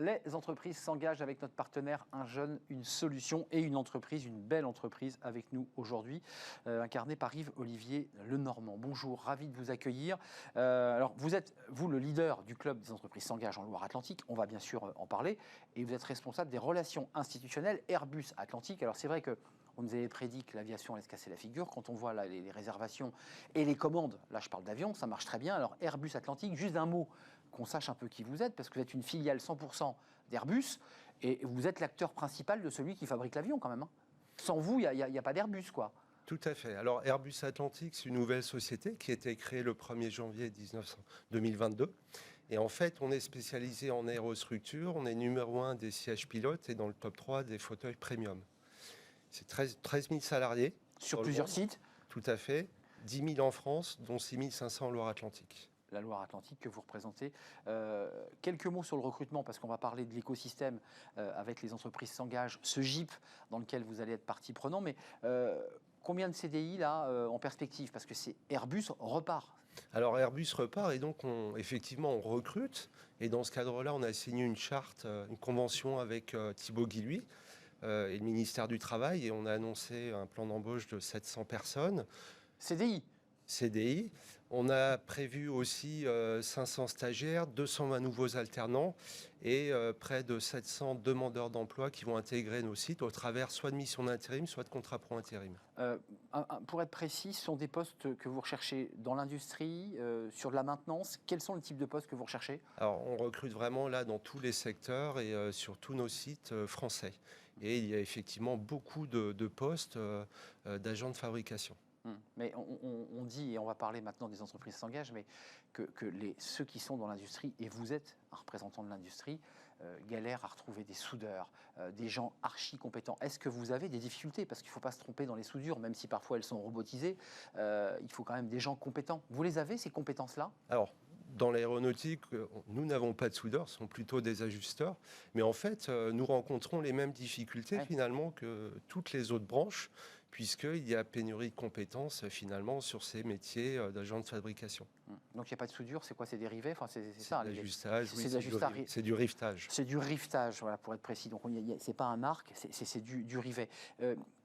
Les entreprises s'engagent avec notre partenaire Un Jeune, une solution et une entreprise, une belle entreprise avec nous aujourd'hui, incarnée par Yves-Olivier Lenormand. Bonjour, ravi de vous accueillir. Alors, vous êtes, vous, le leader du club des entreprises s'engagent en Loire-Atlantique, on va bien sûr en parler, et vous êtes responsable des relations institutionnelles Airbus Atlantique. Alors, c'est vrai que on nous avait prédit que l'aviation allait se casser la figure. Quand on voit là, les réservations et les commandes, là je parle d'avion, ça marche très bien. Alors Airbus Atlantique, juste un mot, qu'on sache un peu qui vous êtes, parce que vous êtes une filiale 100% d'Airbus, et vous êtes l'acteur principal de celui qui fabrique l'avion quand même. Hein. Sans vous, il n'y a pas d'Airbus, quoi. Tout à fait. Alors Airbus Atlantique, c'est une nouvelle société qui a été créée le 1er janvier 2022. Et en fait, on est spécialisé en aérostructure, on est numéro 1 des sièges pilotes et dans le top 3 des fauteuils premium. C'est 13 000 salariés. Sur plusieurs sites. Tout à fait. 10 000 en France, dont 6 500 en Loire-Atlantique. La Loire-Atlantique que vous représentez. Quelques mots sur le recrutement, parce qu'on va parler de l'écosystème avec les entreprises s'engagent, ce GIP dans lequel vous allez être partie prenante. Mais combien de CDI là en perspective? Parce que c'est Airbus repart. Alors Airbus repart et donc effectivement on recrute. Et dans ce cadre-là, on a signé une charte, une convention avec Thibaut Guilluy et le ministère du Travail et on a annoncé un plan d'embauche de 700 personnes. CDI. On a prévu aussi 500 stagiaires, 220 nouveaux alternants et près de 700 demandeurs d'emploi qui vont intégrer nos sites au travers soit de missions d'intérim, soit de contrats pro intérim. Pour être précis, ce sont des postes que vous recherchez dans l'industrie, sur de la maintenance. Quels sont les types de postes que vous recherchez? Alors, on recrute vraiment là dans tous les secteurs et sur tous nos sites français. Et il y a effectivement beaucoup de postes d'agents de fabrication. Mais on dit, et on va parler maintenant des entreprises qui s'engagent, mais que ceux qui sont dans l'industrie, et vous êtes un représentant de l'industrie, galèrent à retrouver des soudeurs, des gens archi compétents. Est-ce que vous avez des difficultés? Parce qu'il ne faut pas se tromper dans les soudures, même si parfois elles sont robotisées, il faut quand même des gens compétents. Vous les avez, ces compétences-là? Alors, dans l'aéronautique, nous n'avons pas de soudeurs, ce sont plutôt des ajusteurs. Mais en fait, nous rencontrons les mêmes difficultés finalement que toutes les autres branches, puisqu'il y a pénurie de compétences finalement sur ces métiers d'agents de fabrication. Donc il n'y a pas de soudure, c'est quoi? C'est des rivets, enfin, c'est ça. L'ajustage, oui, c'est du rivetage. C'est du rivetage, voilà, pour être précis. Donc c'est pas un arc, c'est du rivet.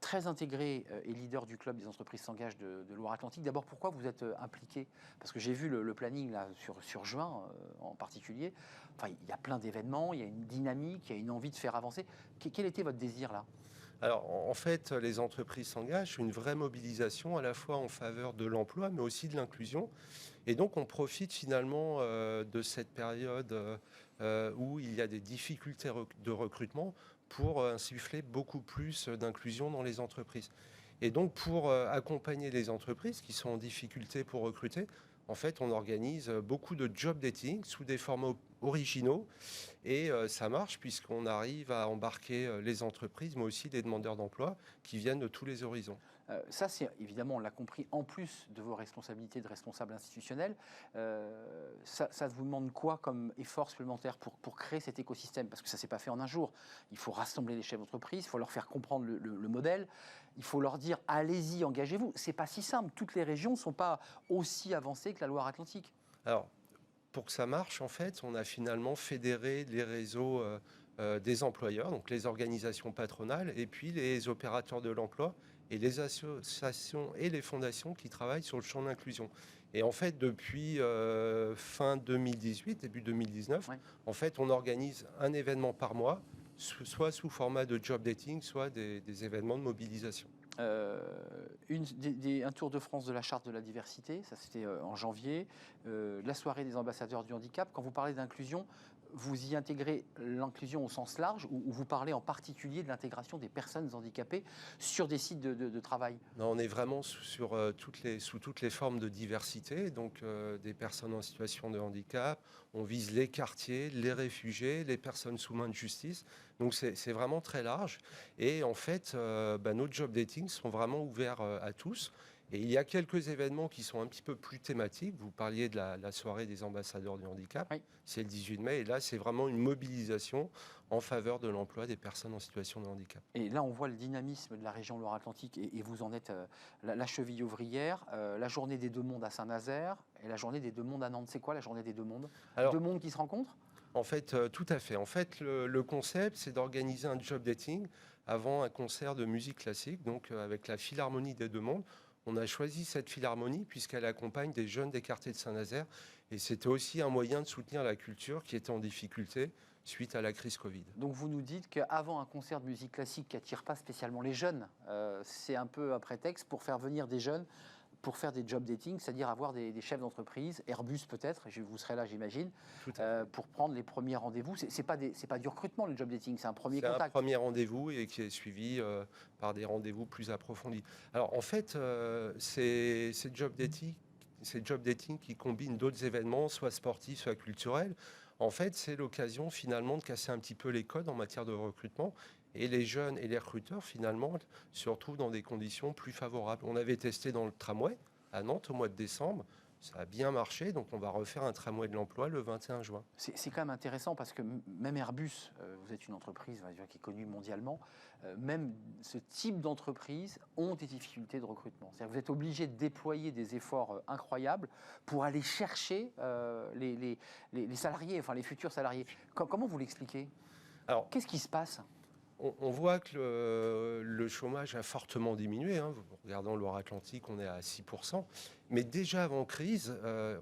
Très intégré et leader du club des entreprises s'engagent de Loire-Atlantique. D'abord, pourquoi vous êtes impliqué? Parce que j'ai vu le planning là, sur juin en particulier. Enfin, il y a plein d'événements, il y a une dynamique, il y a une envie de faire avancer. Quel était votre désir là? Alors, en fait, les entreprises s'engagent, une vraie mobilisation à la fois en faveur de l'emploi, mais aussi de l'inclusion. Et donc, on profite finalement de cette période où il y a des difficultés de recrutement pour insuffler beaucoup plus d'inclusion dans les entreprises. Et donc, pour accompagner les entreprises qui sont en difficulté pour recruter, en fait, on organise beaucoup de job dating sous des formats originaux et ça marche puisqu'on arrive à embarquer les entreprises, mais aussi des demandeurs d'emploi qui viennent de tous les horizons. Ça, c'est évidemment, on l'a compris, en plus de vos responsabilités de responsable institutionnel, ça vous demande quoi comme effort supplémentaire pour créer cet écosystème? Parce que ça ne s'est pas fait en un jour. Il faut rassembler les chefs d'entreprise, il faut leur faire comprendre le modèle, il faut leur dire allez-y, engagez-vous. C'est pas si simple. Toutes les régions ne sont pas aussi avancées que la Loire-Atlantique. Alors, pour que ça marche, en fait, on a finalement fédéré les réseaux des employeurs, donc les organisations patronales, et puis les opérateurs de l'emploi et les associations et les fondations qui travaillent sur le champ de l'inclusion. Et en fait, depuis fin 2018, début 2019, en fait, on organise un événement par mois, soit sous format de job dating, soit des événements de mobilisation. Un tour de France de la charte de la diversité, ça c'était en janvier, la soirée des ambassadeurs du handicap. Quand vous parlez d'inclusion, vous y intégrez l'inclusion au sens large ou vous parlez en particulier de l'intégration des personnes handicapées sur des sites de travail? Non, on est vraiment sous toutes les formes de diversité, donc des personnes en situation de handicap. On vise les quartiers, les réfugiés, les personnes sous main de justice. Donc c'est vraiment très large. Et en fait, nos job dating sont vraiment ouverts à tous. Et il y a quelques événements qui sont un petit peu plus thématiques. Vous parliez de la soirée des ambassadeurs du handicap. Oui. C'est le 18 mai. Et là, c'est vraiment une mobilisation en faveur de l'emploi des personnes en situation de handicap. Et là, on voit le dynamisme de la région Loire-Atlantique. Et vous en êtes la cheville ouvrière. La journée des deux mondes à Saint-Nazaire et la journée des deux mondes à Nantes. C'est quoi la journée des deux mondes? Deux mondes qui se rencontrent? En fait, tout à fait. En fait, le concept, c'est d'organiser un job dating avant un concert de musique classique, donc avec la Philharmonie des Deux Mondes. On a choisi cette philharmonie puisqu'elle accompagne des jeunes des quartiers de Saint-Nazaire. Et c'était aussi un moyen de soutenir la culture qui était en difficulté suite à la crise Covid. Donc vous nous dites qu'avant un concert de musique classique qui attire pas spécialement les jeunes, c'est un peu un prétexte pour faire venir des jeunes pour faire des job dating, c'est-à-dire avoir des chefs d'entreprise, Airbus peut-être, vous serez là j'imagine, Tout à fait. pour prendre les premiers rendez-vous. C'est pas du recrutement le job dating, c'est un premier C'est un contact. premier rendez-vous et qui est suivi par des rendez-vous plus approfondis. Alors en fait, ces job dating qui combinent d'autres événements, soit sportifs, soit culturels, en fait, c'est l'occasion finalement de casser un petit peu les codes en matière de recrutement. Et les jeunes et les recruteurs, finalement, se retrouvent dans des conditions plus favorables. On avait testé dans le tramway à Nantes au mois de décembre. Ça a bien marché, donc on va refaire un tramway de l'emploi le 21 juin. C'est quand même intéressant parce que même Airbus, vous êtes une entreprise on va dire, qui est connue mondialement, même ce type d'entreprise ont des difficultés de recrutement. C'est-à-dire que vous êtes obligé de déployer des efforts incroyables pour aller chercher les salariés, enfin les futurs salariés. Comment vous l'expliquez? Alors, Qu'est-ce qui se passe? on voit que le chômage a fortement diminué. Hein. Regardant Loire-Atlantique, on est à 6%. Mais déjà avant crise,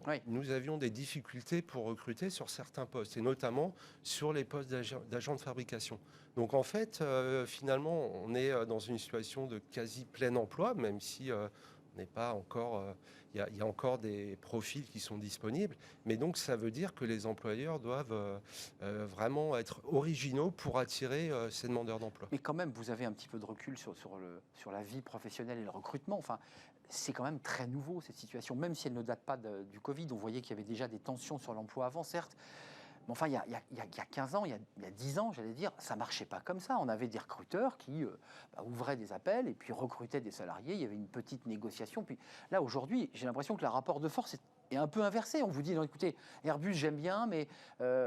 Oui. nous avions des difficultés pour recruter sur certains postes, et notamment sur les postes d'agents de fabrication. Donc en fait, finalement, on est dans une situation de quasi plein emploi, même si on n'est pas encore... il y a encore des profils qui sont disponibles. Mais donc ça veut dire que les employeurs doivent vraiment être originaux pour attirer ces demandeurs d'emploi. Mais quand même, vous avez un petit peu de recul sur la vie professionnelle et le recrutement. Enfin, c'est quand même très nouveau cette situation, même si elle ne date pas du Covid. On voyait qu'il y avait déjà des tensions sur l'emploi avant, certes. Mais enfin, il y a 15 ans, il y a 10 ans, j'allais dire, ça marchait pas comme ça. On avait des recruteurs qui ouvraient des appels et puis recrutaient des salariés. Il y avait une petite négociation. Puis là, aujourd'hui, j'ai l'impression que le rapport de force est un peu inversé. On vous dit, non, écoutez, Airbus, j'aime bien, mais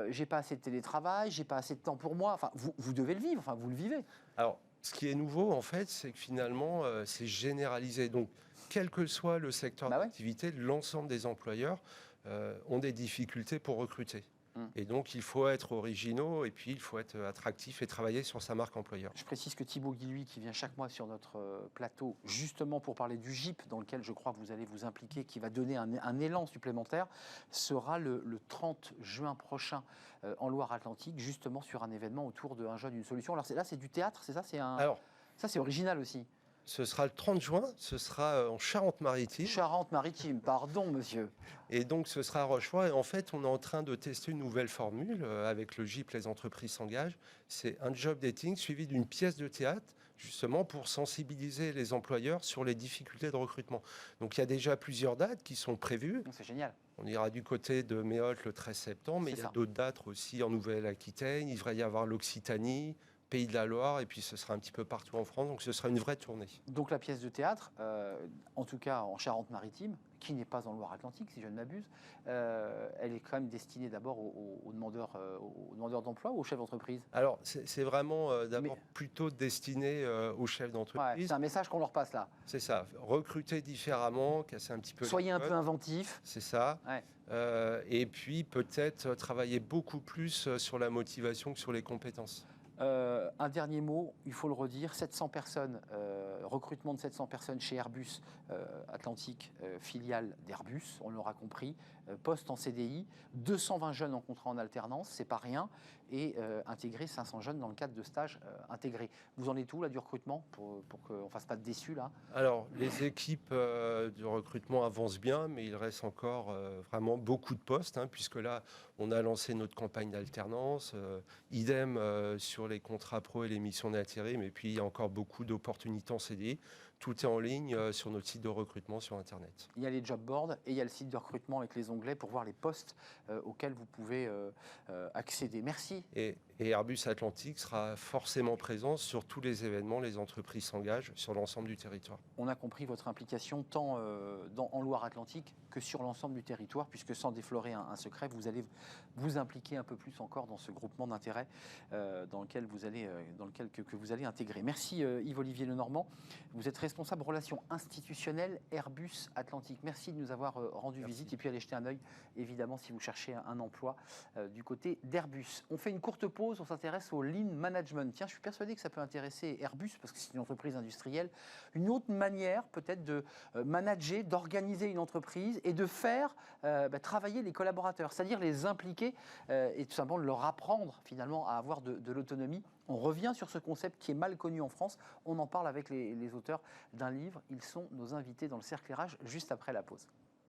j'ai pas assez de télétravail, j'ai pas assez de temps pour moi. Enfin, vous devez le vivre, enfin, vous le vivez. Alors, ce qui est nouveau, en fait, c'est que finalement, c'est généralisé. Donc, quel que soit le secteur Bah ouais. d'activité, l'ensemble des employeurs ont des difficultés pour recruter. Mm. Et donc, il faut être originaux et puis il faut être attractif et travailler sur sa marque employeur. Je précise que Thibaut Guilluy, qui vient chaque mois sur notre plateau, justement pour parler du GIP, dans lequel je crois que vous allez vous impliquer, qui va donner un élan supplémentaire, sera le 30 juin prochain en Loire-Atlantique, justement sur un événement autour de Un jeune, une solution. Alors là, c'est du théâtre, c'est ça? Alors, Ça, c'est original aussi. ce sera le 30 juin, ce sera en Charente-Maritime. Charente-Maritime, pardon, monsieur. Et donc, ce sera à Rochefort. Et en fait, on est en train de tester une nouvelle formule avec le GIP Les entreprises s'engagent. C'est un job dating suivi d'une pièce de théâtre, justement pour sensibiliser les employeurs sur les difficultés de recrutement. Donc, il y a déjà plusieurs dates qui sont prévues. C'est génial. On ira du côté de Méholt le 13 septembre, mais C'est il y a ça. d'autres dates aussi en Nouvelle-Aquitaine. Il devrait y avoir l'Occitanie, Pays de la Loire, et puis ce sera un petit peu partout en France. Donc, ce sera une vraie tournée. Donc la pièce de théâtre, en tout cas en Charente-Maritime, qui n'est pas en Loire-Atlantique, si je ne m'abuse, elle est quand même destinée d'abord aux demandeurs d'emploi ou aux chefs d'entreprise. Alors, c'est vraiment d'abord Mais- plutôt destiné aux chefs Ouais, d'entreprise. c'est un message qu'on leur passe là. C'est ça, recruter différemment, casser un petit peu les Soyez un codes. peu inventif. C'est ça. Ouais. Et puis peut-être travailler beaucoup plus sur la motivation que sur les compétences. Un dernier mot, il faut le redire, 700 personnes, recrutement de 700 personnes chez Airbus Atlantique, filiale d'Airbus, on l'aura compris, poste en CDI, 220 jeunes en contrat en alternance, c'est pas rien, et intégrer 500 jeunes dans le cadre de stages intégrés. Vous en êtes où là du recrutement pour qu'on ne fasse pas de déçus là? Alors, les équipes de recrutement avancent bien, mais il reste encore vraiment beaucoup de postes, hein, puisque là, on a lancé notre campagne d'alternance, idem sur les contrats pro et les missions d'intérim, et puis il y a encore beaucoup d'opportunités en CDI. Tout est en ligne sur notre site de recrutement sur Internet. Il y a les job boards et il y a le site de recrutement avec les onglets pour voir les postes auxquels vous pouvez accéder. Merci. Et Airbus Atlantique sera forcément présent sur tous les événements, les entreprises s'engagent sur l'ensemble du territoire. On a compris votre implication tant en Loire-Atlantique que sur l'ensemble du territoire, puisque sans déflorer un secret, vous allez vous impliquer un peu plus encore dans ce groupement d'intérêt que vous allez intégrer. Merci Yves-Olivier Lenormand. Vous êtes responsable responsable relations institutionnelles Airbus Atlantique. Merci de nous avoir rendu visite et puis allez jeter un œil, évidemment, si vous cherchez un emploi du côté d'Airbus. On fait une courte pause, on s'intéresse au lean management. Tiens, je suis persuadé que ça peut intéresser Airbus parce que c'est une entreprise industrielle. Une autre manière peut-être de manager, d'organiser une entreprise et de faire travailler les collaborateurs, c'est-à-dire les impliquer et tout simplement leur apprendre finalement à avoir de l'autonomie. On revient sur ce concept qui est mal connu en France. On en parle avec les auteurs d'un livre. Ils sont nos invités dans le cercle RH juste après la pause.